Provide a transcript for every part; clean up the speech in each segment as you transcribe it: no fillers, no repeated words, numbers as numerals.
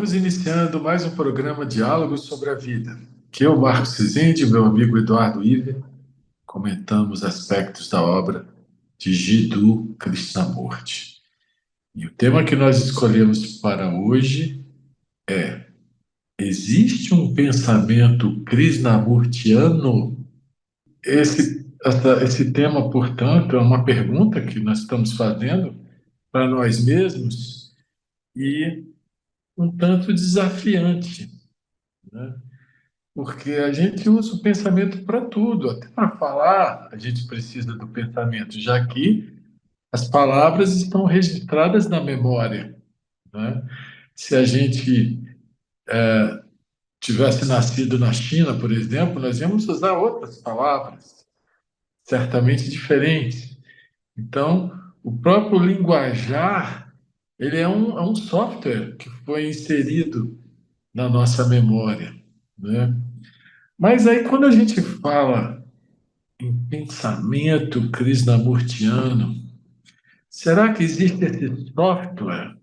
Estamos iniciando mais um programa Diálogos sobre a Vida, que eu, Marcos Rezende, e meu amigo Eduardo Iver, comentamos aspectos da obra de Jiddu Krishnamurti. E o tema que nós escolhemos para hoje é: existe um pensamento krishnamurtiano? Esse tema, portanto, é uma pergunta que nós estamos fazendo para nós mesmos e um tanto desafiante, né? Porque a gente usa o pensamento para tudo, até para falar, a gente precisa do pensamento, já que as palavras estão registradas na memória, né? Se a gente tivesse nascido na China, por exemplo, nós íamos usar outras palavras, certamente diferentes. Então, o próprio linguajar, ele é um software que foi inserido na nossa memória, né? Mas aí, quando a gente fala em pensamento krishnamurtiano, será que existe esse software?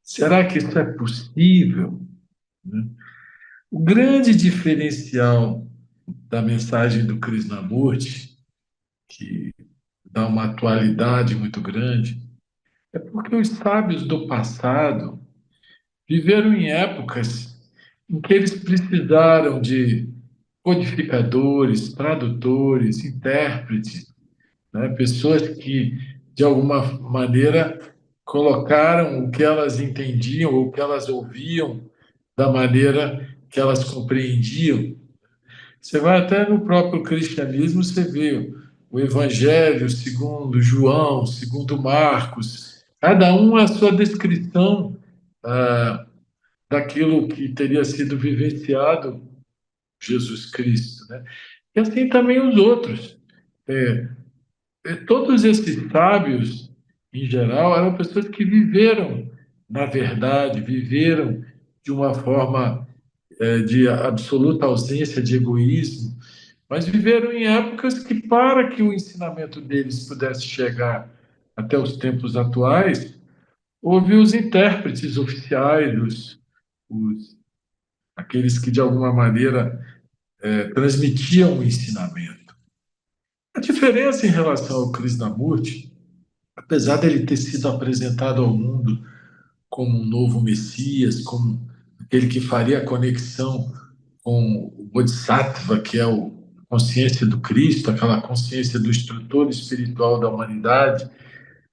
Será que isso é possível? Né? O grande diferencial da mensagem do Krishnamurti, que dá uma atualidade muito grande, é porque os sábios do passado viveram em épocas em que eles precisaram de codificadores, tradutores, intérpretes, né? Pessoas que, de alguma maneira, colocaram o que elas entendiam ou o que elas ouviam da maneira que elas compreendiam. Você vai até no próprio cristianismo, você vê o Evangelho segundo João, segundo Marcos, cada um a sua descrição daquilo que teria sido vivenciado Jesus Cristo, né? E assim também os outros. É, Todos esses sábios, em geral, eram pessoas que viveram na verdade, viveram de uma forma de absoluta ausência de egoísmo, mas viveram em épocas que, para que o ensinamento deles pudesse chegar até os tempos atuais, houve os intérpretes oficiais, aqueles que, de alguma maneira, transmitiam o ensinamento. A diferença em relação ao Krishnamurti, apesar dele ter sido apresentado ao mundo como um novo Messias, como aquele que faria a conexão com o Bodhisattva, que é a consciência do Cristo, aquela consciência do instrutor espiritual da humanidade,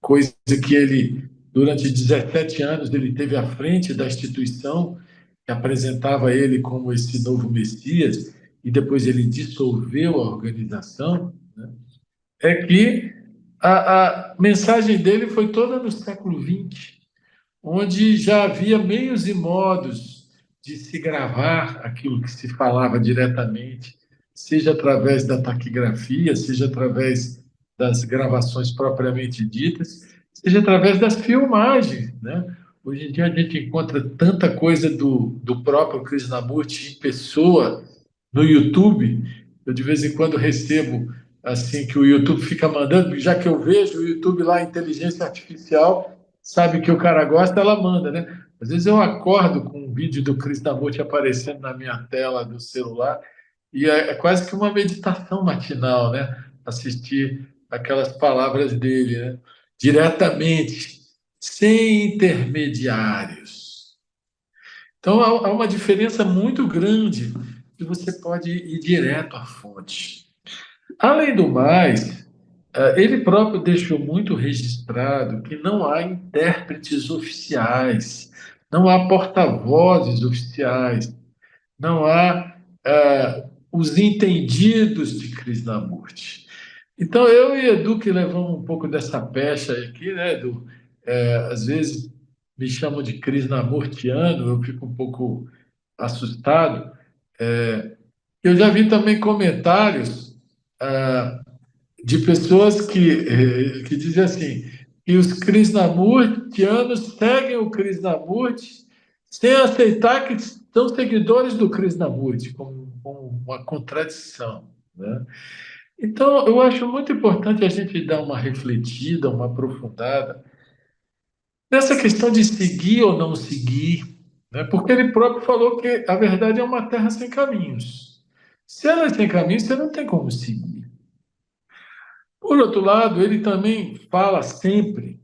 coisa que ele, durante 17 anos, ele teve à frente da instituição que apresentava ele como esse novo Messias, e depois ele dissolveu a organização, né? É que a mensagem dele foi toda no século XX, onde já havia meios e modos de se gravar aquilo que se falava diretamente, seja através da taquigrafia, seja através das gravações propriamente ditas, seja através das filmagens, né? Hoje em dia a gente encontra tanta coisa do próprio Krishnamurti em pessoa no YouTube. Eu de vez em quando recebo assim que o YouTube fica mandando, já que eu vejo o YouTube lá, inteligência artificial, sabe que o cara gosta, ela manda, né? Às vezes eu acordo com um vídeo do Krishnamurti aparecendo na minha tela do celular e é quase que uma meditação matinal, né? Assistir aquelas palavras dele, né? Diretamente, sem intermediários. Então há uma diferença muito grande que você pode ir direto à fonte. Além do mais, ele próprio deixou muito registrado que não há intérpretes oficiais, não há porta-vozes oficiais, não há os entendidos de Krishnamurti. Então, eu e Edu, que levamos um pouco dessa pecha aqui, né, Edu? Às vezes me chamam de Krishnamurtiano, eu fico um pouco assustado. Eu já vi também comentários de pessoas que dizem assim, que os Krishnamurtianos seguem o Krishnamurti sem aceitar que são seguidores do Krishnamurti, como uma contradição, né? Então, eu acho muito importante a gente dar uma refletida, uma aprofundada nessa questão de seguir ou não seguir, né? Porque ele próprio falou que a verdade é uma terra sem caminhos. Se ela é sem caminhos, você não tem como seguir. Por outro lado, ele também fala sempre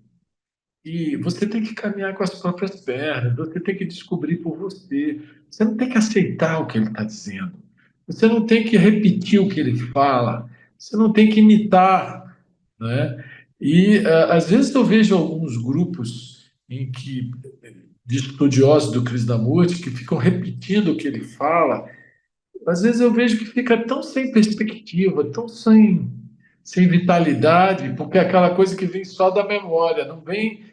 que você tem que caminhar com as próprias pernas, você tem que descobrir por você. Você não tem que aceitar o que ele está dizendo. Você não tem que repetir o que ele fala. Você não tem que imitar, né? E às vezes eu vejo alguns grupos em que de estudiosos do Krishnamurti que ficam repetindo o que ele fala. Às vezes eu vejo que fica tão sem perspectiva, tão sem vitalidade, porque é aquela coisa que vem só da memória, não vem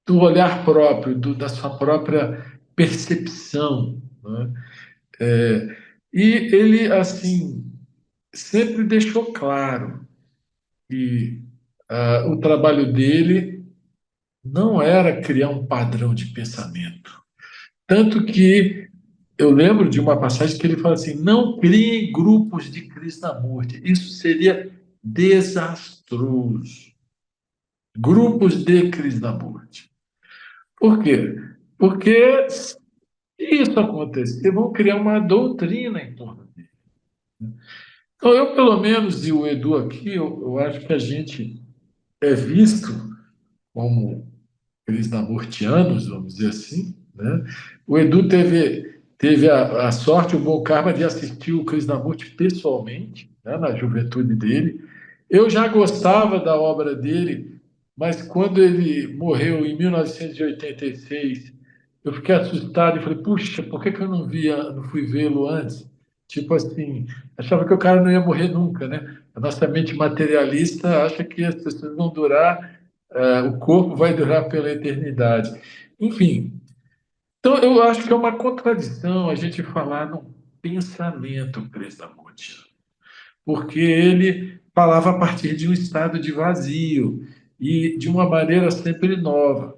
do olhar próprio, da sua própria percepção, né? E ele, assim, sempre deixou claro que o trabalho dele não era criar um padrão de pensamento. Tanto que eu lembro de uma passagem que ele fala assim: não criem grupos de Krishnamurti. Isso seria desastroso. Grupos de Krishnamurti. Por quê? Porque se isso acontecer, vão criar uma doutrina em torno dele. Então, eu, pelo menos, e o Edu aqui, eu acho que a gente é visto como krishnamurtianos, vamos dizer assim, né? O Edu teve a sorte, o bom karma de assistir o Krishnamurti pessoalmente, né, na juventude dele. Eu já gostava da obra dele, mas quando ele morreu em 1986, eu fiquei assustado e falei, puxa, por que que eu não fui vê-lo antes? Tipo assim, achava que o cara não ia morrer nunca, né? A nossa mente materialista acha que as pessoas vão durar, o corpo vai durar pela eternidade. Enfim, então eu acho que é uma contradição a gente falar num pensamento krishnamurtiano, porque ele falava a partir de um estado de vazio e de uma maneira sempre nova.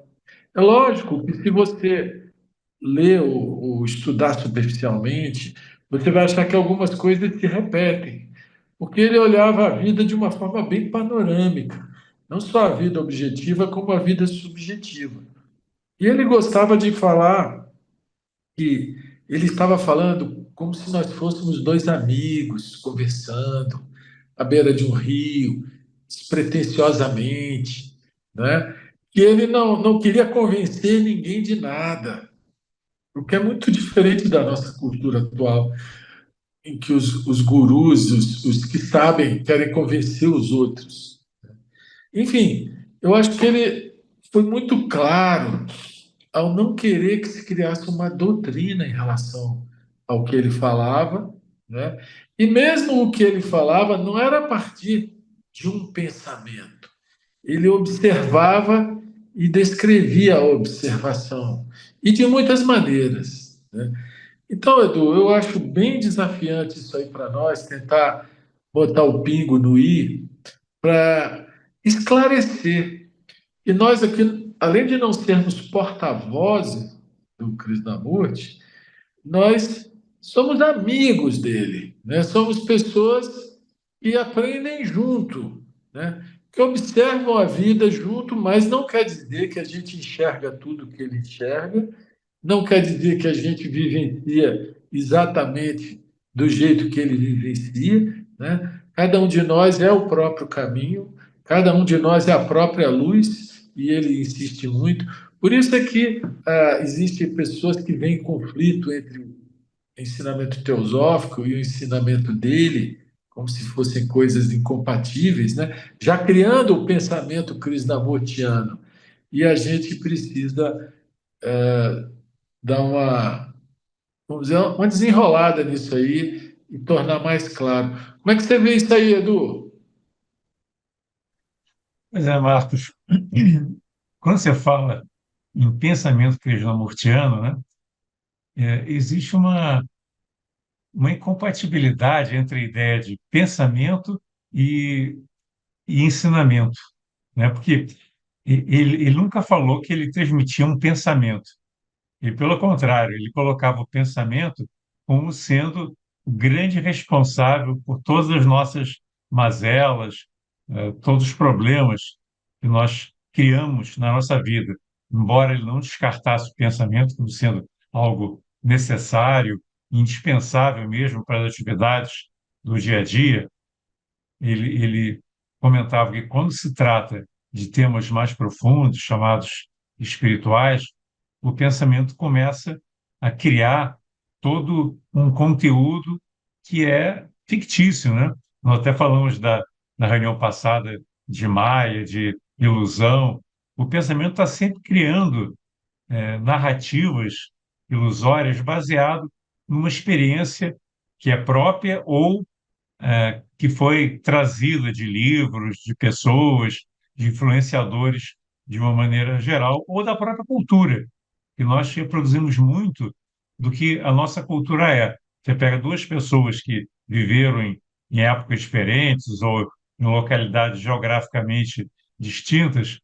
É lógico que se você ler ou estudar superficialmente, você vai achar que algumas coisas se repetem, porque ele olhava a vida de uma forma bem panorâmica, não só a vida objetiva, como a vida subjetiva. E ele gostava de falar que ele estava falando como se nós fôssemos dois amigos conversando à beira de um rio, despretensiosamente, né? Que ele não queria convencer ninguém de nada, o que é muito diferente da nossa cultura atual, em que os gurus, os que sabem, querem convencer os outros. Enfim, eu acho que ele foi muito claro ao não querer que se criasse uma doutrina em relação ao que ele falava, né? E mesmo o que ele falava não era a partir de um pensamento. Ele observava e descrevia a observação, e de muitas maneiras, né? Então, Edu, eu acho bem desafiante isso aí para nós, tentar botar o pingo no i para esclarecer. E nós aqui, além de não sermos porta-vozes do Krishnamurti, nós somos amigos dele, né? Somos pessoas que aprendem junto, né? Que observam a vida junto, mas não quer dizer que a gente enxerga tudo que ele enxerga, não quer dizer que a gente vivencia exatamente do jeito que ele vivencia, né? Cada um de nós é o próprio caminho, cada um de nós é a própria luz, e ele insiste muito. Por isso é que existem pessoas que veem conflito entre o ensinamento teosófico e o ensinamento dele, como se fossem coisas incompatíveis, né? Já criando o pensamento krishnamurtiano. E a gente precisa dar vamos dizer, uma desenrolada nisso aí e tornar mais claro. Como é que você vê isso aí, Edu? Pois é, Marcos, quando você fala em pensamento krishnamurtiano, né, existe uma incompatibilidade entre a ideia de pensamento e, e ensinamento, né? Porque ele nunca falou que ele transmitia um pensamento. E, pelo contrário, ele colocava o pensamento como sendo o grande responsável por todas as nossas mazelas, todos os problemas que nós criamos na nossa vida. Embora ele não descartasse o pensamento como sendo algo necessário, indispensável mesmo para as atividades do dia a dia. Ele comentava que quando se trata de temas mais profundos, chamados espirituais, o pensamento começa a criar todo um conteúdo que é fictício, né? Nós até falamos na reunião passada de Maia, de ilusão. O pensamento está sempre criando narrativas ilusórias baseado numa experiência que é própria ou que foi trazida de livros, de pessoas, de influenciadores de uma maneira geral, ou da própria cultura, que nós reproduzimos muito do que a nossa cultura é. Você pega duas pessoas que viveram em épocas diferentes ou em localidades geograficamente distintas,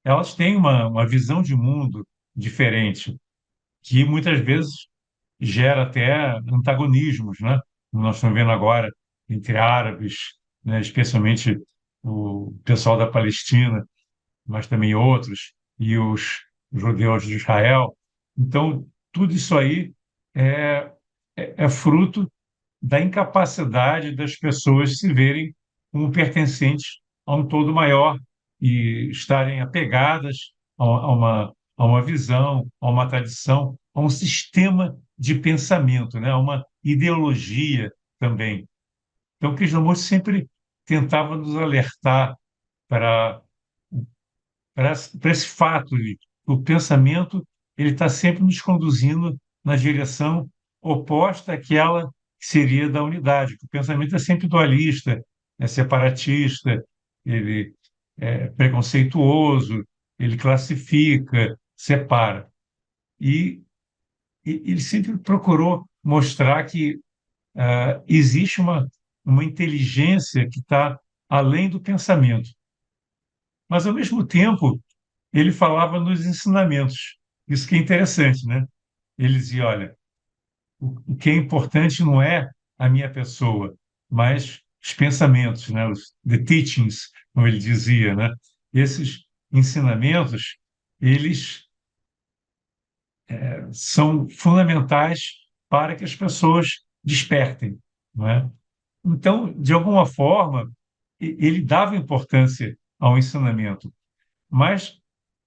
elas têm uma visão de mundo diferente, que muitas vezes gera até antagonismos, né? Como nós estamos vendo agora entre árabes, né? Especialmente o pessoal da Palestina, mas também outros, e os judeus de Israel. Então, tudo isso aí é, é fruto da incapacidade das pessoas se verem como pertencentes a um todo maior e estarem apegadas a uma visão, a uma tradição, a um sistema de pensamento, né? A uma ideologia também. Então, Krishnamurti sempre tentava nos alertar para, para esse fato de que o pensamento ele está sempre nos conduzindo na direção oposta àquela que seria da unidade. O pensamento é sempre dualista, é separatista, ele é preconceituoso, ele classifica, separa. E, e ele sempre procurou mostrar que existe uma inteligência que está além do pensamento. Mas, ao mesmo tempo, ele falava nos ensinamentos. Isso que é interessante, né? Ele dizia, olha, o que é importante não é a minha pessoa, mas os pensamentos, né? The teachings, como ele dizia, né? Esses ensinamentos, eles são fundamentais para que as pessoas despertem, não é? Então, de alguma forma, ele dava importância ao ensinamento, mas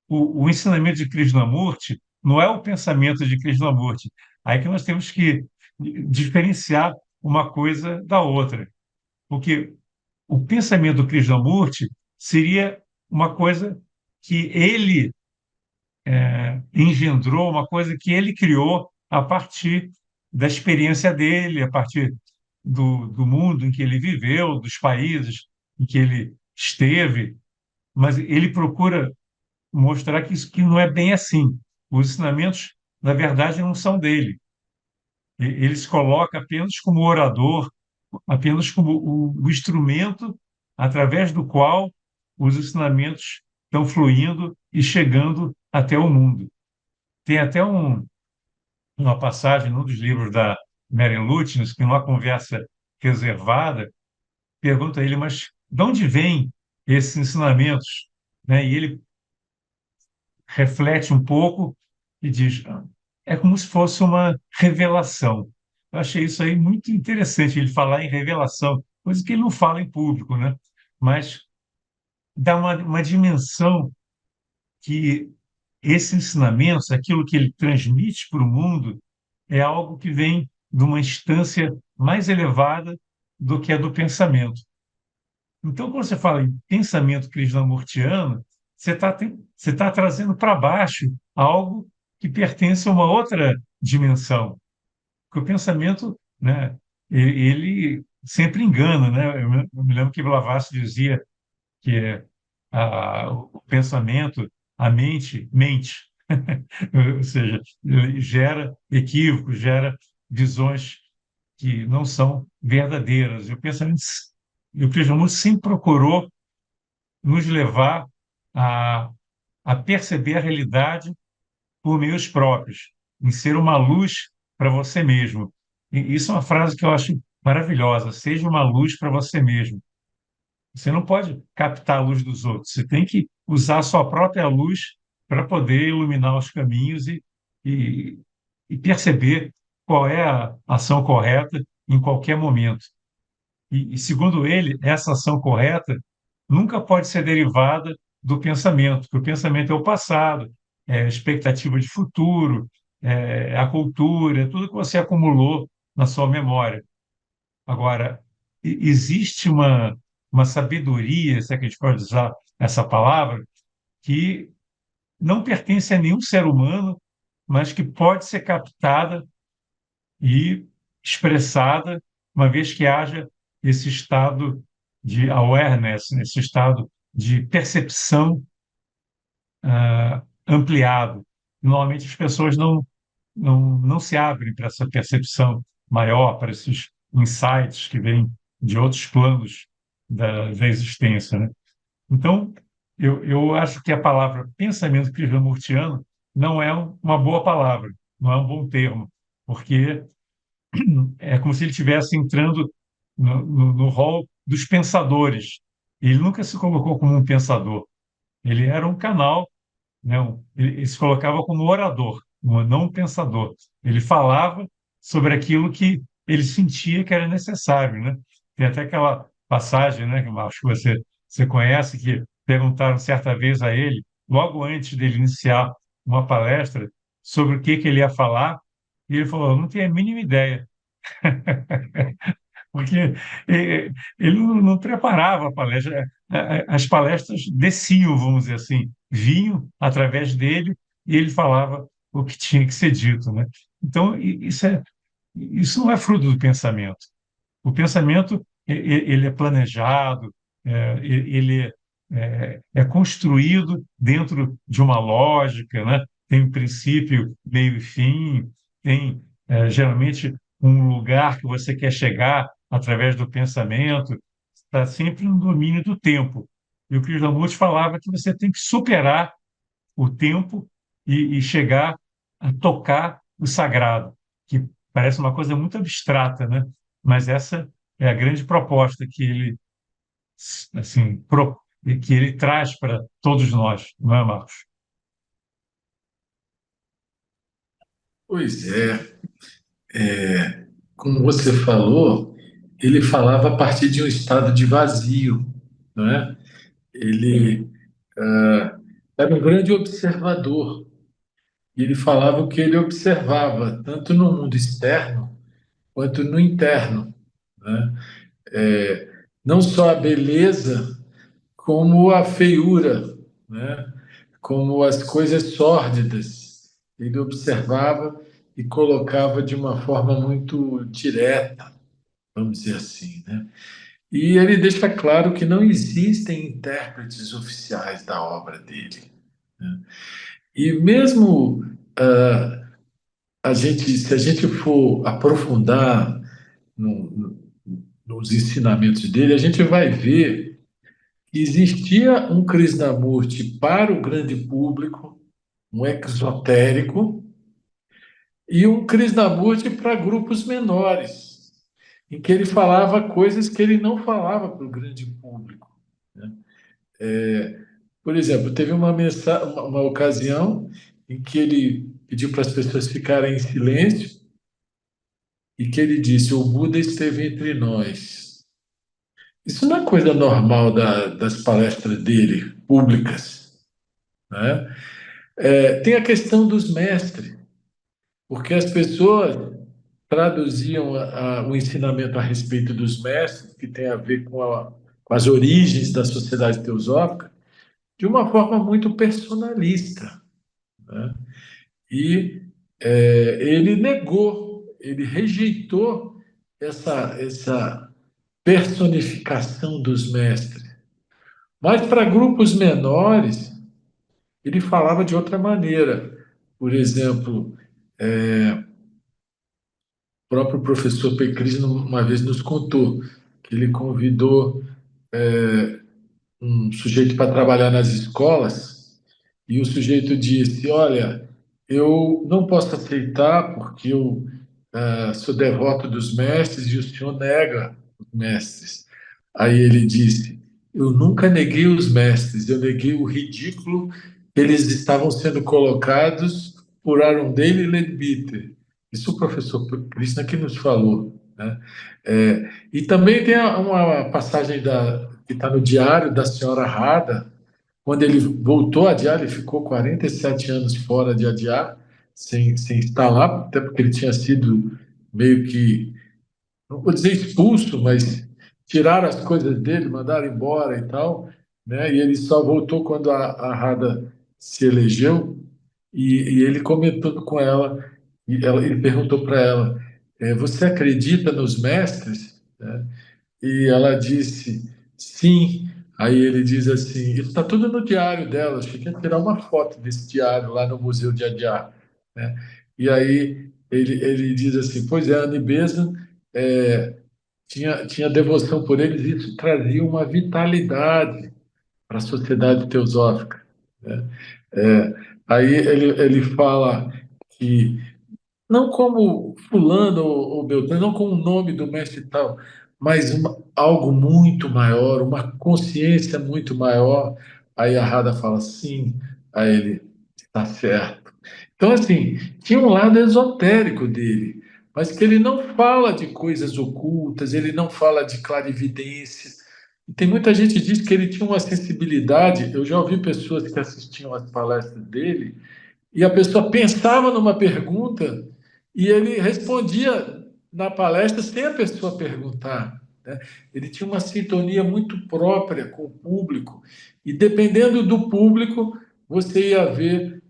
o ensinamento de Krishnamurti não é o pensamento de Krishnamurti. Aí que nós temos que diferenciar uma coisa da outra, porque o pensamento do Krishnamurti seria uma coisa que ele engendrou, uma coisa que ele criou a partir da experiência dele, a partir do mundo em que ele viveu, dos países em que ele esteve, mas ele procura mostrar que isso que não é bem assim. Os ensinamentos, na verdade, não são dele. Ele se coloca apenas como orador, apenas como o instrumento através do qual os ensinamentos estão fluindo e chegando até o mundo. Tem até uma passagem num dos livros da Mary Lutens, que numa conversa reservada, pergunta a ele, mas de onde vêm esses ensinamentos? Né? E ele reflete um pouco e diz: "Ah, é como se fosse uma revelação." Eu achei isso aí muito interessante, ele falar em revelação, coisa que ele não fala em público, né? Mas dá uma dimensão que esses ensinamentos, aquilo que ele transmite para o mundo, é algo que vem de uma instância mais elevada do que a do pensamento. Então, quando você fala em pensamento krishnamurtiano, você tá trazendo para baixo algo que pertence a uma outra dimensão. Porque o pensamento, né, ele sempre engana, né? Eu me lembro que Blavatsky dizia que o pensamento, a mente, mente. Ou seja, ele gera equívocos, gera visões que não são verdadeiras. E o pensamento, e o Krishnamurti sempre procurou nos levar a, a perceber a realidade por meios próprios, em ser uma luz para você mesmo. E isso é uma frase que eu acho maravilhosa. Seja uma luz para você mesmo. Você não pode captar a luz dos outros. Você tem que usar a sua própria luz para poder iluminar os caminhos e e perceber qual é a ação correta em qualquer momento. Segundo ele, essa ação correta nunca pode ser derivada do pensamento, porque o pensamento é o passado, é a expectativa de futuro, é a cultura, é tudo que você acumulou na sua memória. Agora, existe uma sabedoria, se é que a gente pode usar essa palavra, que não pertence a nenhum ser humano, mas que pode ser captada e expressada, uma vez que haja esse estado de awareness, esse estado de percepção ampliado. Normalmente as pessoas não se abrem para essa percepção maior, para esses insights que vêm de outros planos da existência, né? Então, eu acho que a palavra pensamento krishnamurtiano não é uma boa palavra, não é um bom termo, porque é como se ele estivesse entrando no rol dos pensadores. Ele nunca se colocou como um pensador. Ele era um canal, né? Ele se colocava como orador, não um pensador. Ele falava sobre aquilo que ele sentia que era necessário, né? Tem até aquela passagem, né, que eu acho que você conhece, que perguntaram certa vez a ele, logo antes dele iniciar uma palestra, sobre o que ele ia falar, e ele falou: "Eu não tenho a mínima ideia, porque ele não preparava a palestra. As palestras desciam, vamos dizer assim, vinham através dele e ele falava o que tinha que ser dito, né? Então, isso não é fruto do pensamento. O pensamento ele é planejado, ele é construído dentro de uma lógica, né? Tem um princípio, meio e fim, tem geralmente um lugar que você quer chegar através do pensamento, está sempre no domínio do tempo. E o Krishnamurti falava que você tem que superar o tempo e chegar a tocar o sagrado, que parece uma coisa muito abstrata, né? Mas essa é a grande proposta que ele, assim, que ele traz para todos nós, não é, Marcos? Pois é, como você falou, ele falava a partir de um estado de vazio, não é? Ele era um grande observador e ele falava o que ele observava, tanto no mundo externo quanto no interno, né? Não só a beleza, como a feiura, né? Como as coisas sórdidas. Ele observava e colocava de uma forma muito direta, vamos dizer assim, né? E ele deixa claro que não existem intérpretes oficiais da obra dele, né? E mesmo se a gente for aprofundar no, nos ensinamentos dele, a gente vai ver que existia um Krishnamurti para o grande público, um exotérico, e um Krishnamurti para grupos menores, em que ele falava coisas que ele não falava para o grande público, né? Por exemplo, teve uma ocasião em que ele pediu para as pessoas ficarem em silêncio e que ele disse: O Buda esteve entre nós. Isso não é coisa normal das palestras dele, públicas, né? Tem a questão dos mestres, porque as pessoas traduziam o ensinamento a respeito dos mestres, que tem a ver com as origens da sociedade teosófica, de uma forma muito personalista, né? E ele negou, ele rejeitou essa personificação dos mestres. Mas para grupos menores, ele falava de outra maneira. Por exemplo, o próprio professor Pecris uma vez nos contou que ele convidou um sujeito para trabalhar nas escolas e o sujeito disse: Olha, eu não posso aceitar porque eu sou devoto dos mestres e o senhor nega os mestres. Aí ele disse: Eu nunca neguei os mestres, eu neguei o ridículo que eles estavam sendo colocados por Arundel e Leadbeater. Isso o professor Krishna que nos falou, né? E também tem uma passagem que está no diário da senhora Radha, quando ele voltou a adiar, ele ficou 47 anos fora de adiar, sem estar lá, até porque ele tinha sido meio que, não vou dizer expulso, mas tiraram as coisas dele, mandaram embora e tal, né? E ele só voltou quando a Radha se elegeu, e ele comentando com ela, ele perguntou para ela, você acredita nos mestres? Né? E ela disse, sim. Aí ele diz assim, isso está tudo no diário dela, acho que tinha que tirar uma foto desse diário lá no Museu de Adyar, né? E aí ele diz assim, pois é, a Annie Besant tinha devoção por eles, e isso trazia uma vitalidade para a sociedade teosófica, né? É, aí ele fala que não como fulano ou Beltrano, não como o nome do mestre e tal, mas algo muito maior, uma consciência muito maior. Aí a Radha fala sim, aí ele está certo. Então, assim, tinha um lado esotérico dele, mas que ele não fala de coisas ocultas, ele não fala de clarividência. E tem muita gente que diz que ele tinha uma sensibilidade. Eu já ouvi pessoas que assistiam às palestras dele e a pessoa pensava numa pergunta e ele respondia na palestra sem a pessoa perguntar, né? Ele tinha uma sintonia muito própria com o público e dependendo do público você ia ver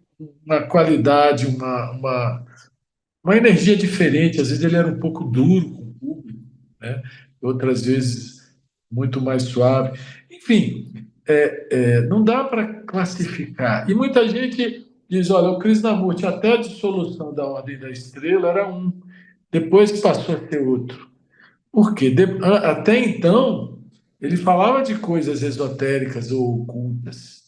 uma qualidade, uma energia diferente. Às vezes ele era um pouco duro com o público, né? Outras vezes muito mais suave. Enfim, não dá para classificar. E muita gente diz: olha, o Krishnamurti, até a dissolução da Ordem da Estrela, era um, depois passou a ser outro. Por quê? Até então, ele falava de coisas esotéricas ou ocultas.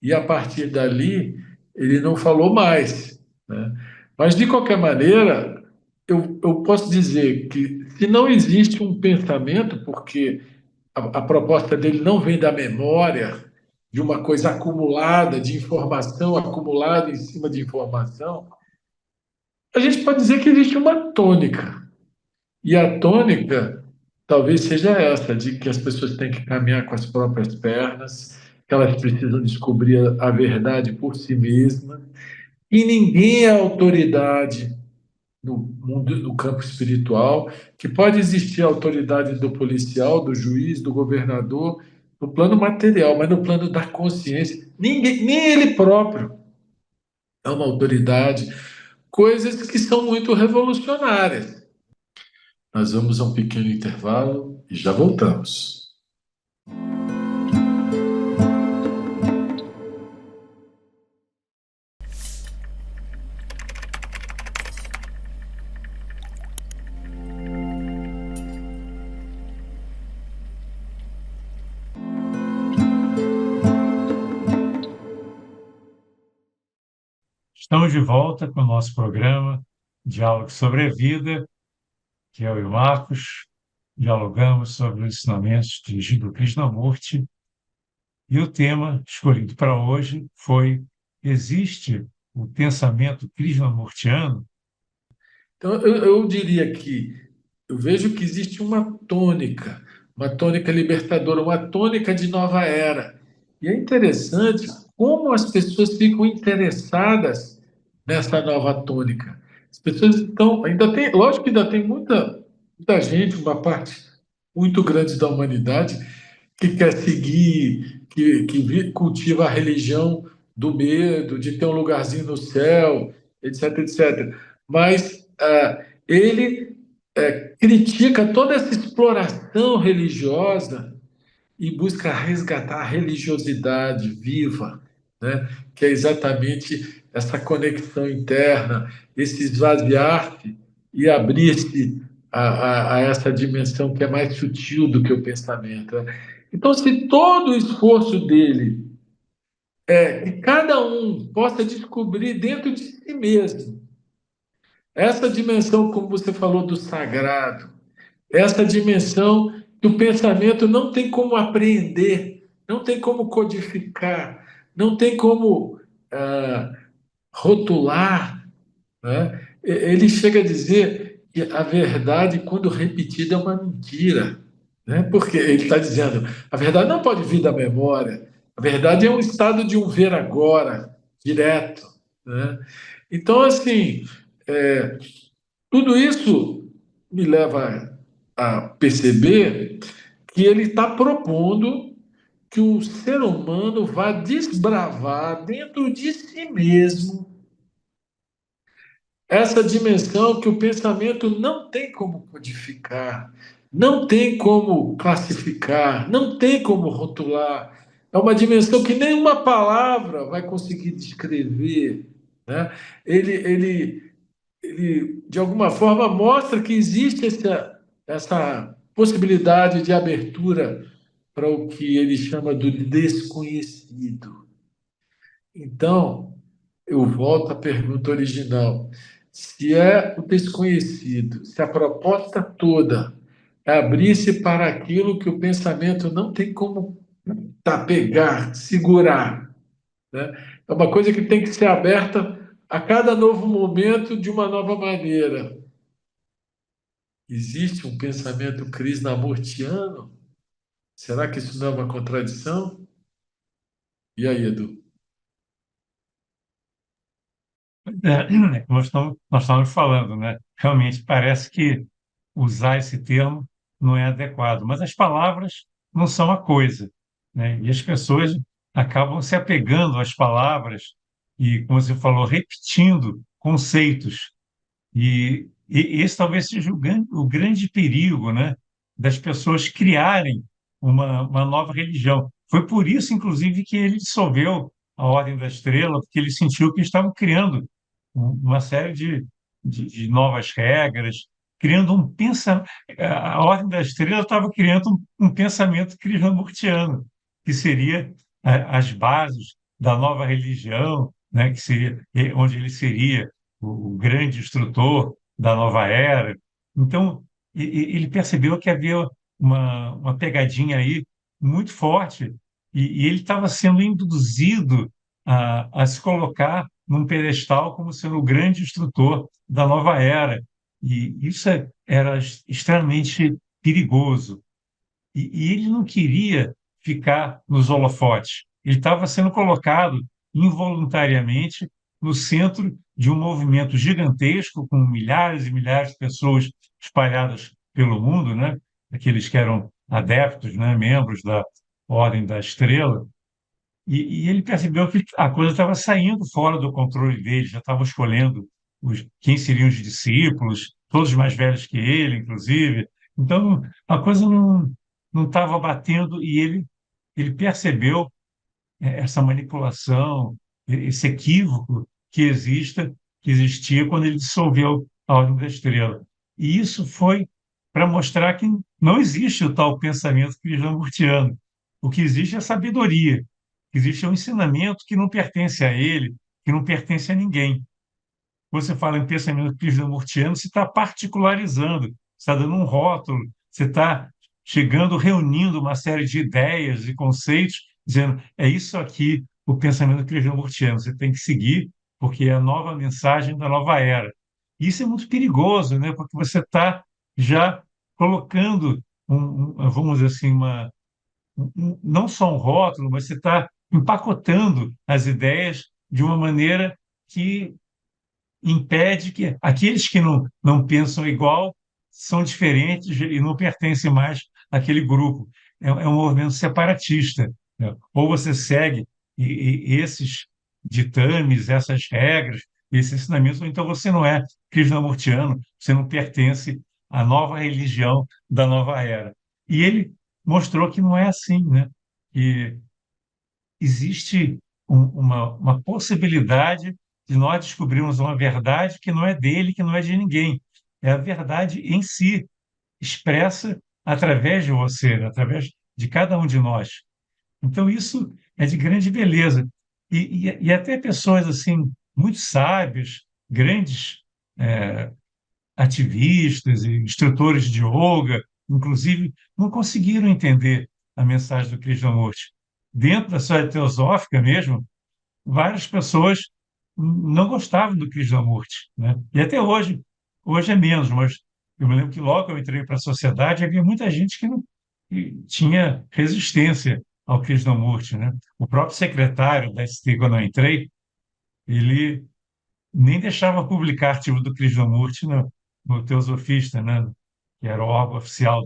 E a partir dali, ele não falou mais, né? Mas, de qualquer maneira, eu posso dizer que se não existe um pensamento, porque a proposta dele não vem da memória, de uma coisa acumulada, de informação acumulada em cima de informação, a gente pode dizer que existe uma tônica. E a tônica talvez seja essa, de que as pessoas têm que caminhar com as próprias pernas, que elas precisam descobrir a verdade por si mesmas, e ninguém é autoridade no mundo, no campo espiritual, que pode existir a autoridade do policial, do juiz, do governador, no plano material, mas no plano da consciência, ninguém, nem ele próprio é uma autoridade, coisas que são muito revolucionárias. Nós vamos a um pequeno intervalo e já voltamos. Estamos de volta com o nosso programa Diálogo sobre a Vida, que eu e o Marcos dialogamos sobre os ensinamentos do Krishnamurti, e o tema escolhido para hoje foi: existe o pensamento krishnamurtiano? Então, eu diria que eu vejo que existe uma tônica libertadora, uma tônica de nova era. E é interessante como as pessoas ficam interessadas nessa nova tônica. As pessoas estão, ainda tem, lógico que ainda tem muita gente, uma parte muito grande da humanidade que quer seguir, cultiva a religião do medo, de ter um lugarzinho no céu, etc, etc. Mas ele critica toda essa exploração religiosa e busca resgatar a religiosidade viva, né? Que é exatamente essa conexão interna, esse esvaziar-se e abrir-se a essa dimensão que é mais sutil do que o pensamento, né? Então, se todo o esforço dele é que cada um possa descobrir dentro de si mesmo essa dimensão, como você falou, do sagrado, essa dimensão que o pensamento não tem como apreender, não tem como codificar, não tem como rotular, né? Ele chega a dizer que a verdade, quando repetida, é uma mentira, né? Porque ele está dizendo, a verdade não pode vir da memória, a verdade é um estado de um ver agora, direto, né? Então, assim, é, tudo isso me leva a perceber que ele está propondo que o ser humano vá desbravar dentro de si mesmo essa dimensão que o pensamento não tem como codificar, não tem como classificar, não tem como rotular. É uma dimensão que nenhuma palavra vai conseguir descrever, né? Ele, ele de alguma forma, mostra que existe essa possibilidade de abertura para o que ele chama do desconhecido. Então, eu volto à pergunta original. Se é o desconhecido, se a proposta toda é abrir-se para aquilo que o pensamento não tem como pegar, segurar, né? É uma coisa que tem que ser aberta a cada novo momento de uma nova maneira. Existe um pensamento krishnamurtiano? Será que isso não é uma contradição? E aí, Edu? Como nós estamos falando, né? Realmente parece que usar esse termo não é adequado, mas as palavras não são a coisa, né? E as pessoas acabam se apegando às palavras e, como você falou, repetindo conceitos. E esse talvez seja o grande perigo, né, das pessoas criarem uma nova religião. Foi por isso, inclusive, que ele dissolveu a Ordem da Estrela, porque ele sentiu que estavam criando uma série de novas regras, criando um pensamento. A Ordem da Estrela estava criando um pensamento krishnamurtiano, que seria as bases da nova religião, né, que seria onde ele seria o grande instrutor da nova era. Então, ele percebeu que havia uma pegadinha aí muito forte e ele estava sendo induzido a se colocar num pedestal como sendo o grande instrutor da nova era. E isso era extremamente perigoso. E ele não queria ficar nos holofotes. Ele estava sendo colocado involuntariamente no centro de um movimento gigantesco, com milhares e milhares de pessoas espalhadas pelo mundo, né? Aqueles que eram adeptos, né? Membros da Ordem da Estrela. E ele percebeu que a coisa estava saindo fora do controle dele, já estava escolhendo quem seriam os discípulos, todos mais velhos que ele, inclusive. Então, a coisa não estava batendo e ele percebeu essa manipulação, esse equívoco que existia quando ele dissolveu a Ordem da Estrela. E isso foi para mostrar que não existe o tal pensamento krishnamurtiano. O que existe é sabedoria, existe um ensinamento que não pertence a ele, que não pertence a ninguém. Você fala em pensamento krishnamurtiano, você está particularizando, você está dando um rótulo, você está chegando, reunindo uma série de ideias e conceitos, dizendo é isso aqui o pensamento krishnamurtiano, você tem que seguir, porque é a nova mensagem da nova era. Isso é muito perigoso, né? Porque você está já colocando, vamos dizer assim, não só um rótulo, mas você está empacotando as ideias de uma maneira que impede que aqueles que não pensam igual são diferentes e não pertencem mais àquele grupo. É um movimento separatista, né? Ou você segue esses ditames, essas regras, esses ensinamentos, ou então você não é krishnamurtiano, você não pertence à nova religião da nova era. E ele mostrou que não é assim, né? Que existe uma possibilidade de nós descobrirmos uma verdade que não é dele, que não é de ninguém. É a verdade em si, expressa através de você, né? Através de cada um de nós. Então, isso é de grande beleza. E até pessoas assim muito sábias, grandes ativistas e instrutores de yoga, inclusive, não conseguiram entender a mensagem do Krishnamurti. Dentro da sua teosófica mesmo, várias pessoas não gostavam do Krishnamurti, né? E até hoje é menos, mas eu me lembro que logo que eu entrei para a sociedade havia muita gente que não que tinha resistência ao Krishnamurti, né? O próprio secretário da ST, quando eu entrei, ele nem deixava publicar artigo do Krishnamurti no Teosofista, né? Que era o órgão oficial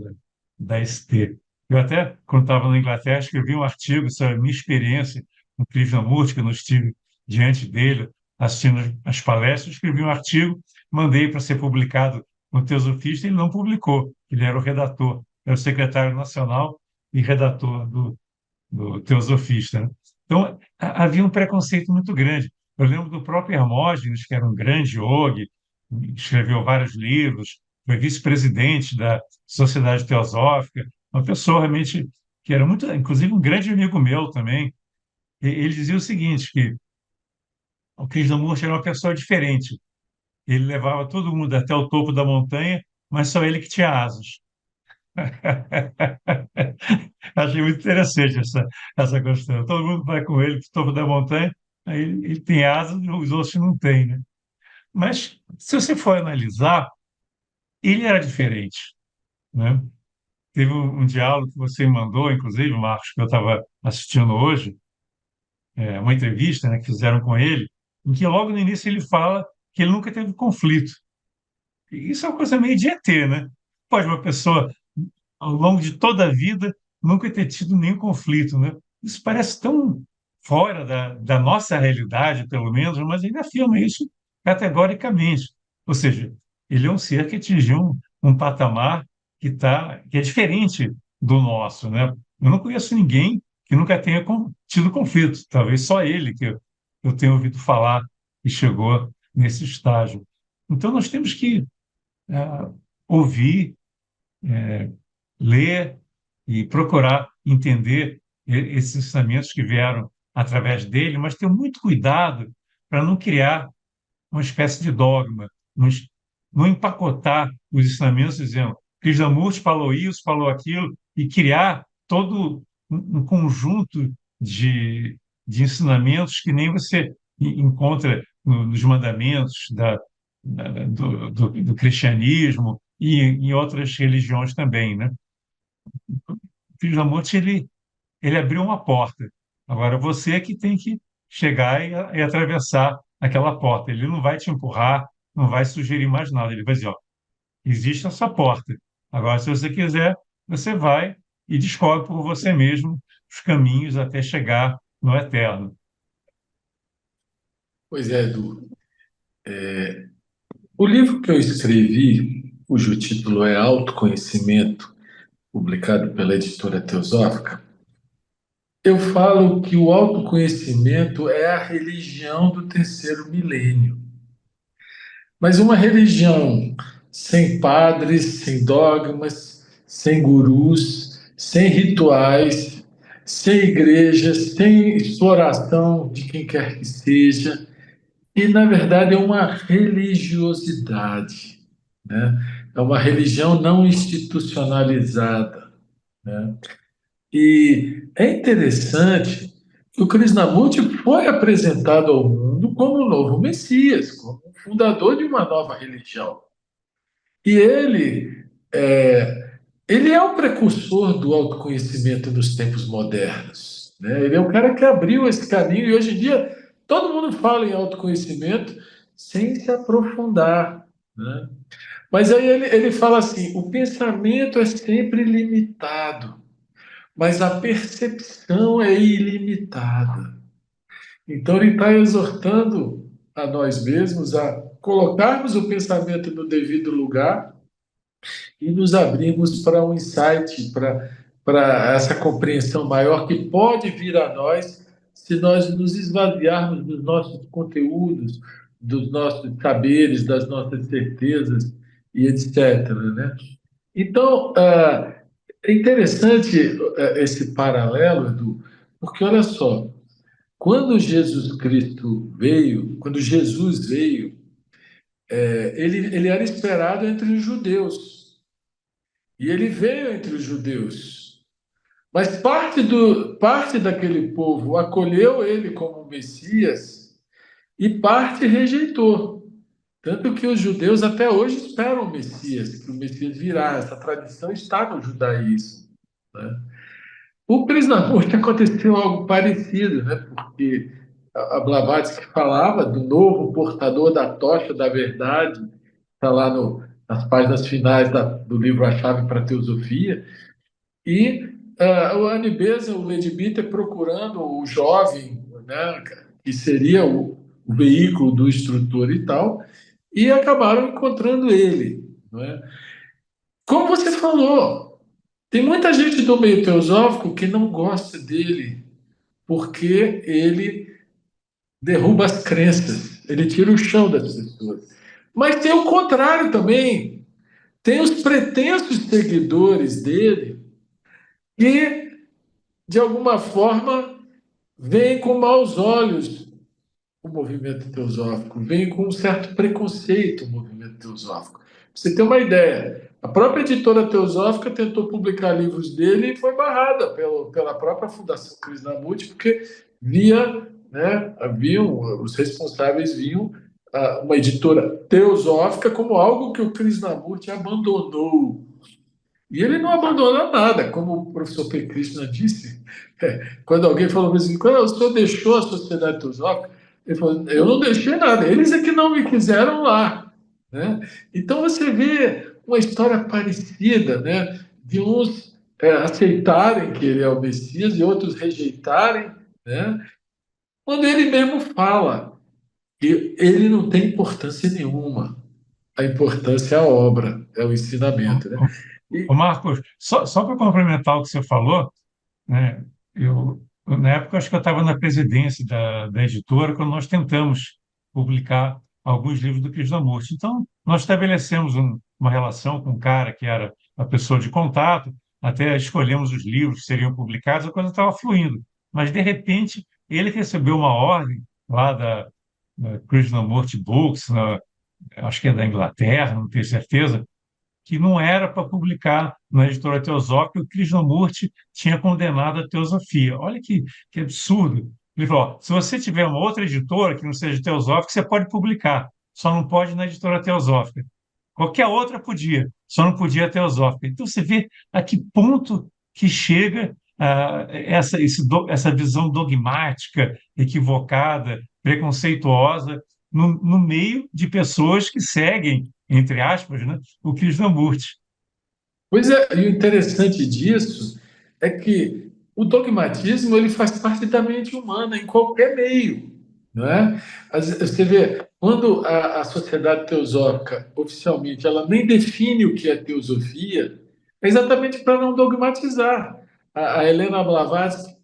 da ST. Eu até, quando estava na Inglaterra, escrevi um artigo sobre a minha experiência com Krishnamurti, que eu não estive diante dele, assistindo as palestras, escrevi um artigo, mandei para ser publicado no Teosofista, e ele não publicou, ele era o redator, era o secretário nacional e redator do teosofista, né? Então, havia um preconceito muito grande. Eu lembro do próprio Hermógenes, que era um grande yogi, escreveu vários livros, foi vice-presidente da Sociedade Teosófica, uma pessoa realmente que era muito, inclusive um grande amigo meu também. Ele dizia o seguinte, que o Krishnamurti era uma pessoa diferente. Ele levava todo mundo até o topo da montanha, mas só ele que tinha asas. Achei muito interessante essa questão. Todo mundo vai com ele para o topo da montanha, aí ele tem asas, os outros não têm, né? Mas, se você for analisar, ele era diferente, né? Teve um diálogo que você me mandou, inclusive, Marcos, que eu estava assistindo hoje, uma entrevista, né, que fizeram com ele, em que logo no início ele fala que ele nunca teve conflito. E isso é uma coisa meio de ET, né? Pode uma pessoa ao longo de toda a vida, nunca ter tido nenhum conflito, né? Isso parece tão fora da nossa realidade, pelo menos, mas ele afirma isso categoricamente. Ou seja, ele é um ser que atingiu um patamar que é diferente do nosso, né? Eu não conheço ninguém que nunca tenha tido conflito, talvez só ele que eu tenha ouvido falar e chegou nesse estágio. Então, nós temos que ouvir, ler e procurar entender esses ensinamentos que vieram através dele, mas ter muito cuidado para não criar uma espécie de dogma, não empacotar os ensinamentos dizendo Krishnamurti falou isso, falou aquilo, e criar todo um conjunto de ensinamentos que nem você encontra nos mandamentos do cristianismo e em outras religiões também, né? Krishnamurti ele abriu uma porta. Agora você é que tem que chegar e atravessar aquela porta. Ele não vai te empurrar, não vai sugerir mais nada. Ele vai dizer, ó, existe essa porta. Agora, se você quiser, você vai e descobre por você mesmo os caminhos até chegar no eterno. Pois é, Edu. O livro que eu escrevi, cujo título é Autoconhecimento, publicado pela editora Teosófica, eu falo que o autoconhecimento é a religião do terceiro milênio. Mas uma religião sem padres, sem dogmas, sem gurus, sem rituais, sem igrejas, sem exploração de quem quer que seja, e na verdade é uma religiosidade, né? É uma religião não institucionalizada, né? E é interessante que o Krishnamurti foi apresentado ao mundo como o novo Messias, como o fundador de uma nova religião. E ele é o precursor do autoconhecimento nos tempos modernos, né? Ele é o cara que abriu esse caminho e hoje em dia todo mundo fala em autoconhecimento sem se aprofundar, né? Mas aí ele fala assim: o pensamento é sempre limitado, mas a percepção é ilimitada. Então, ele está exortando a nós mesmos a colocarmos o pensamento no devido lugar e nos abrirmos para um insight, para essa compreensão maior que pode vir a nós se nós nos esvaziarmos dos nossos conteúdos, dos nossos saberes, das nossas certezas e etc. Né? Então, é interessante esse paralelo, Edu, porque olha só, quando Jesus veio, ele era esperado entre os judeus, e ele veio entre os judeus. Mas parte daquele povo acolheu ele como Messias, e parte rejeitou. Tanto que os judeus até hoje esperam o Messias, que o Messias virá. Essa tradição está no judaísmo, né? O Krishnamurti aconteceu algo parecido, né? Porque a Blavatsky falava do novo portador da tocha da verdade, está lá nas páginas finais do livro A Chave para a Teosofia, e o Anibesa, o Lady Bitter, procurando o jovem, né, que seria o veículo do instrutor e tal, e acabaram encontrando ele. Não é? Como você falou, tem muita gente do meio teosófico que não gosta dele, porque ele derruba as crenças, ele tira o chão das pessoas. Mas tem o contrário também. Tem os pretensos seguidores dele que, de alguma forma, veem com maus olhos o movimento teosófico, veem com um certo preconceito o movimento teosófico. Pra você ter uma ideia, a própria editora teosófica tentou publicar livros dele e foi barrada pela própria Fundação Krishnamurti, porque os responsáveis viam uma editora teosófica como algo que o Krishnamurti abandonou. E ele não abandona nada, como o professor P. Krishna disse. Quando alguém falou assim, quando o senhor deixou a sociedade teosófica, ele falou, eu não deixei nada, eles é que não me quiseram lá. Né? Então você vê uma história parecida, né? De uns aceitarem que ele é o Messias e outros rejeitarem, né? Quando ele mesmo fala que ele não tem importância nenhuma. A importância é a obra, é o ensinamento. Né? Ô E, Marcos, só para complementar o que você falou, né, na época, acho que eu estava na presidência da editora quando nós tentamos publicar alguns livros do Krishnamurti. Então, nós estabelecemos uma relação com um cara que era a pessoa de contato, até escolhemos os livros que seriam publicados, a coisa estava fluindo. Mas, de repente, ele recebeu uma ordem lá da Krishnamurti Books, acho que é da Inglaterra, não tenho certeza, que não era para publicar na editora Teosófica, o Krishnamurti tinha condenado a teosofia. Olha que absurdo. Ele falou: ó, se você tiver uma outra editora que não seja teosófica, você pode publicar, só não pode na editora Teosófica. Qualquer outra podia, só não podia a Teosófica. Então você vê a que ponto que chega essa visão dogmática, equivocada, preconceituosa, no meio de pessoas que seguem, entre aspas, né, o Krishnamurti. pois é, e o interessante disso é que o dogmatismo ele faz parte da mente humana em qualquer meio, não é? Você vê, quando a sociedade teosófica oficialmente ela nem define o que é teosofia, é exatamente para não dogmatizar. A Helena Blavatsky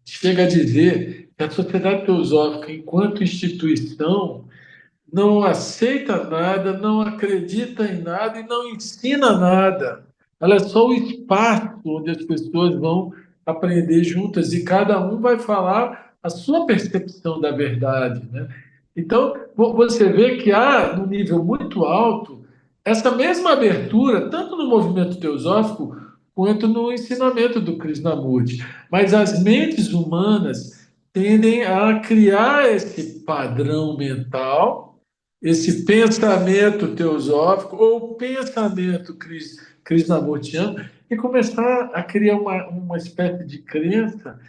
chega a dizer que a sociedade teosófica, enquanto instituição, não aceita nada, não acredita em nada e não ensina nada. Ela é só o espaço onde as pessoas vão aprender juntas e cada um vai falar a sua percepção da verdade, né? Então, você vê que há, num nível muito alto, essa mesma abertura, tanto no movimento teosófico quanto no ensinamento do Krishnamurti. Mas as mentes humanas tendem a criar esse padrão mental, esse pensamento teosófico ou pensamento krishnamurtiano e começar a criar uma espécie de crença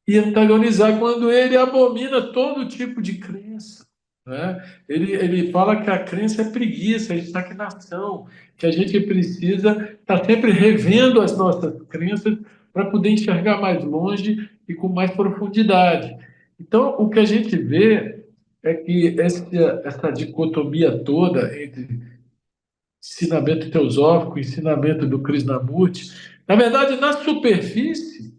e antagonizar quando ele abomina todo tipo de crença. Né? Ele fala que a crença é preguiça, é estagnação, que a gente precisa estar sempre revendo as nossas crenças para poder enxergar mais longe e com mais profundidade. Então, o que a gente vê é que essa dicotomia toda entre ensinamento teosófico e ensinamento do Krishnamurti, na verdade, na superfície,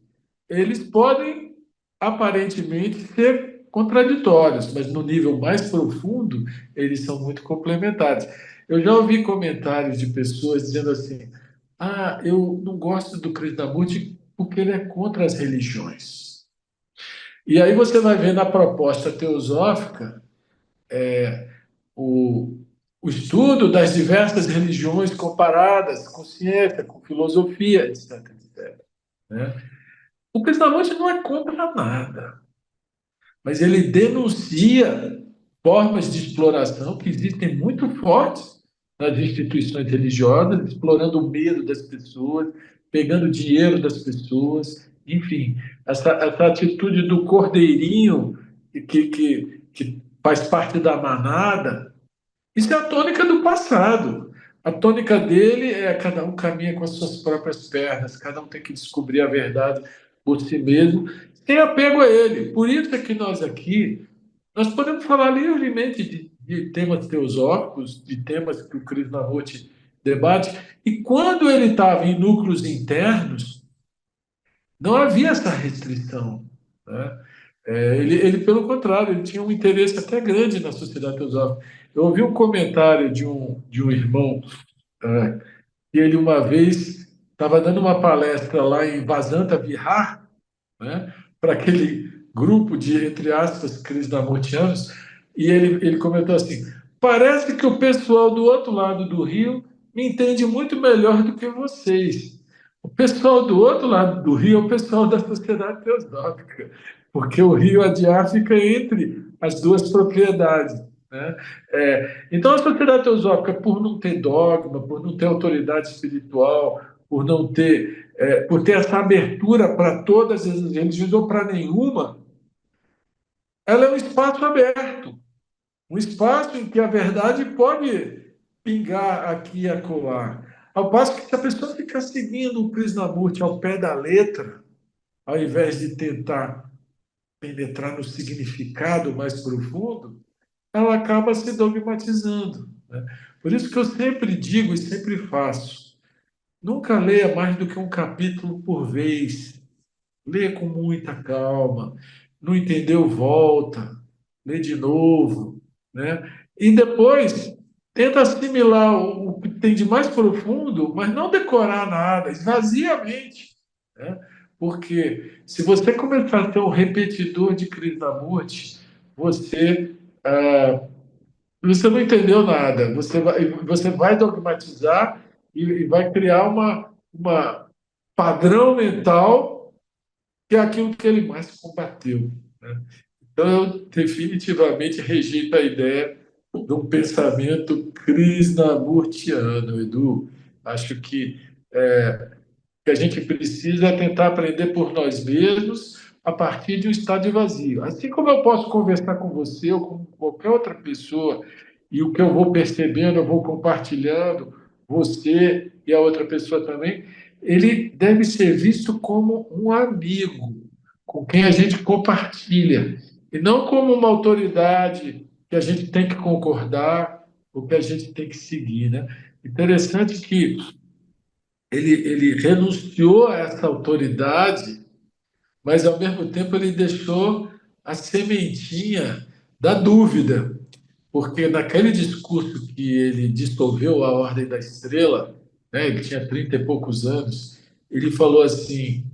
eles podem aparentemente ser contraditórios, mas no nível mais profundo, eles são muito complementares. Eu já ouvi comentários de pessoas dizendo assim: ah, eu não gosto do Krishnamurti porque ele é contra as religiões. E aí você vai ver na proposta teosófica o, o estudo das diversas religiões comparadas com ciência, com filosofia, etc, etc, né? O Krishnamurti não é contra nada, mas ele denuncia formas de exploração que existem muito fortes nas instituições religiosas, explorando o medo das pessoas, pegando dinheiro das pessoas, enfim, essa atitude do cordeirinho que faz parte da manada, isso é a tônica do passado. A tônica dele é cada um caminha com as suas próprias pernas, cada um tem que descobrir a verdade por si mesmo, sem apego a ele. Por isso é que nós aqui nós podemos falar livremente de temas teosóficos, de temas que o Krishnamurti debate, e quando ele estava em núcleos internos, não havia essa restrição. Né? Pelo contrário, ele tinha um interesse até grande na sociedade teosófica. Eu ouvi um comentário de um irmão, que ele uma vez estava dando uma palestra lá em Vasanta Vihar, né, para aquele grupo de, entre aspas, krishnamurtianos, e ele comentou assim: parece que o pessoal do outro lado do rio me entende muito melhor do que vocês. O pessoal do outro lado do rio é o pessoal da sociedade teosófica, porque o rio Adiar fica entre as duas propriedades. Né? Então, a sociedade teosófica, por não ter dogma, por não ter autoridade espiritual, por ter essa abertura para todas as religiões ou para nenhuma, ela é um espaço aberto, um espaço em que a verdade pode pingar aqui e acolá. Ao passo que se a pessoa ficar seguindo o Krishnamurti ao pé da letra, ao invés de tentar penetrar no significado mais profundo, ela acaba se dogmatizando. Né? Por isso que eu sempre digo e sempre faço: nunca leia mais do que um capítulo por vez. Lê com muita calma. Não entendeu, volta. Lê de novo, né? E depois tenta assimilar o que tem de mais profundo, mas não decorar nada, esvazia a mente, né? Porque se você começar a ser um repetidor de Krishnamurti, você você não entendeu nada. Você vai dogmatizar e vai criar uma padrão mental que é aquilo que ele mais combateu. Né? Então, eu definitivamente rejeito a ideia de um pensamento krishnamurtiano, Edu. Acho que a gente precisa tentar aprender por nós mesmos a partir de um estado de vazio. Assim como eu posso conversar com você ou com qualquer outra pessoa, e o que eu vou percebendo, eu vou compartilhando, você e a outra pessoa também, ele deve ser visto como um amigo com quem a gente compartilha, e não como uma autoridade que a gente tem que concordar ou que a gente tem que seguir. Né? Interessante que ele renunciou a essa autoridade, mas ao mesmo tempo ele deixou a sementinha da dúvida, porque naquele discurso que ele dissolveu a Ordem da Estrela, né, ele tinha 30 e poucos anos, ele falou assim: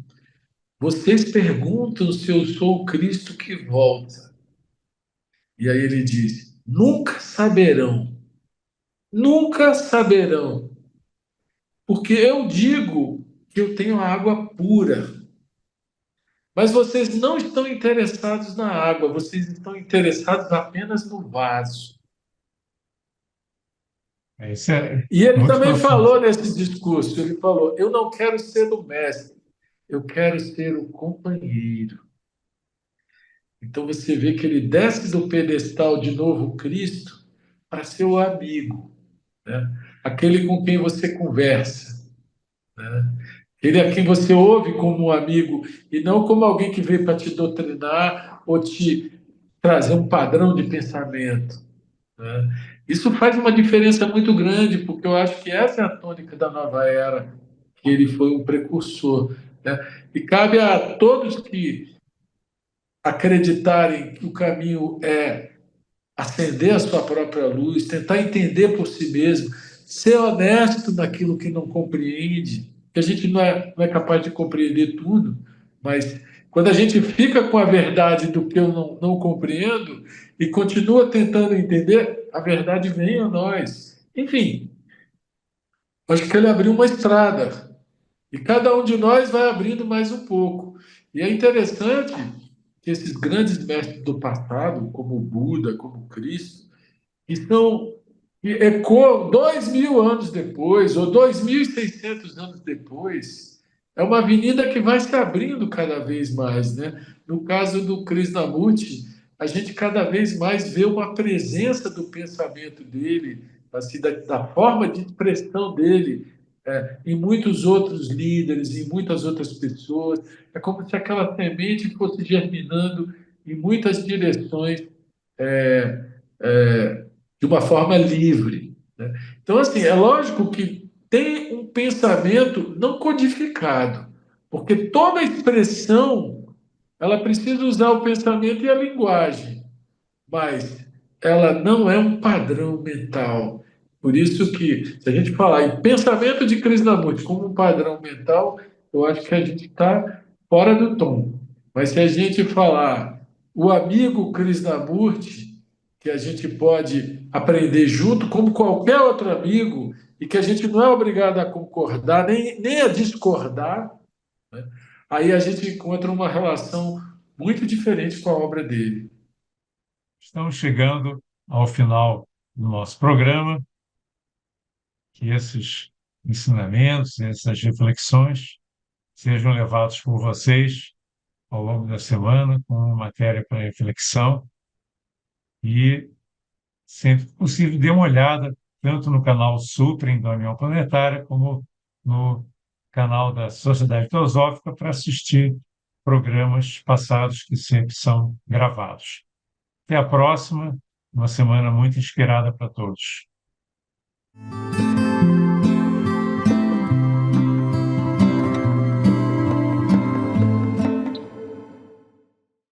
vocês perguntam se eu sou o Cristo que volta. E aí ele diz: nunca saberão, porque eu digo que eu tenho a água pura. Mas vocês não estão interessados na água, vocês estão interessados apenas no vaso. Isso é E ele muito também profundo. falou nesse discurso, ele falou: eu não quero ser o mestre, eu quero ser o companheiro. Então você vê que ele desce do pedestal de novo Cristo para ser o amigo, né? Aquele com quem você conversa, né? Ele é quem você ouve como um amigo e não como alguém que veio para te doutrinar ou te trazer um padrão de pensamento. Né? Isso faz uma diferença muito grande, porque eu acho que essa é a tônica da nova era, que ele foi um precursor. Né? E cabe a todos que acreditarem que o caminho é acender a sua própria luz, tentar entender por si mesmo, ser honesto naquilo que não compreende, que a gente não é capaz de compreender tudo, mas quando a gente fica com a verdade do que eu não compreendo e continua tentando entender, a verdade vem a nós. Enfim, acho que ele abriu uma estrada e cada um de nós vai abrindo mais um pouco. E é interessante que esses grandes mestres do passado, como o Buda, como o Cristo, estão que ecoam 2.000 anos depois, ou 2.600 anos depois. É uma avenida que vai se abrindo cada vez mais, né? No caso do Krishnamurti, a gente cada vez mais vê uma presença do pensamento dele, assim, da forma de expressão dele, em muitos outros líderes, em muitas outras pessoas. É como se aquela semente fosse germinando em muitas direções, é, é, de uma forma livre, né? Então, assim, é lógico que tem um pensamento não codificado, porque toda expressão ela precisa usar o pensamento e a linguagem, mas ela não é um padrão mental. Por isso que, se a gente falar em pensamento de Krishnamurti como um padrão mental, eu acho que a gente está fora do tom. Mas se a gente falar o amigo Krishnamurti, que a gente pode aprender junto, como qualquer outro amigo, e que a gente não é obrigado a concordar, nem a discordar, né? Aí a gente encontra uma relação muito diferente com a obra dele. Estamos chegando ao final do nosso programa, que esses ensinamentos, essas reflexões sejam levados por vocês ao longo da semana como matéria para reflexão e, sempre que possível, dê uma olhada tanto no canal Suprem da União Planetária como no canal da Sociedade Teosófica para assistir programas passados que sempre são gravados. Até a próxima, uma semana muito inspirada para todos.